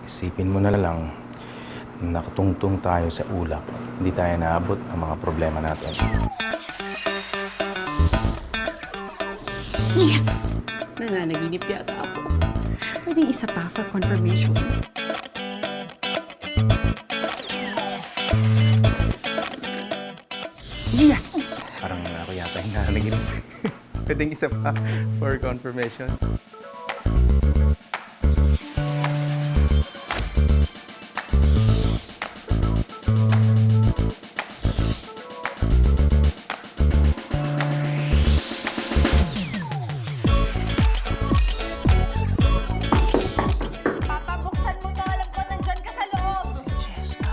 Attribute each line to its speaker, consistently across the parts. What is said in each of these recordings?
Speaker 1: Isipin mo na lang, nakatungtong tayo sa ulap. Hindi tayo naabot ang mga problema natin.
Speaker 2: Yes! Nananaginip yata ako. Pwedeng isa pa for confirmation. Yes!
Speaker 1: Parang ako yata yung nanaginip. Pwedeng isa pa for confirmation.
Speaker 3: Papa, buksan mo to. Alam ko nandyan ka sa loob.
Speaker 1: Jessica.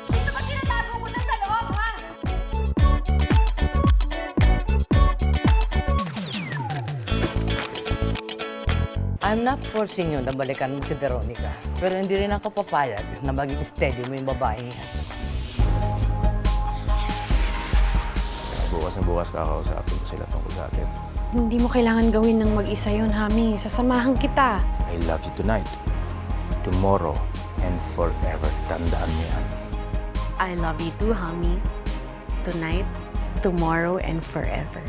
Speaker 3: Sino ba tinatago mo dyan sa loob, ha?
Speaker 4: I'm not forcing you na balikan mo si Veronica. Pero hindi rin ako papayag na maging steady mo yung babaeng yan.
Speaker 1: Bukas na bukas kakausapin ko sila tungkol sa atin.
Speaker 2: Hindi mo kailangan gawin ng mag-isa yun, Hami. Sasamahan kita.
Speaker 1: I love you tonight, tomorrow, and forever. Tandaan mo yan.
Speaker 2: I love you too, Hami. Tonight, tomorrow, and forever.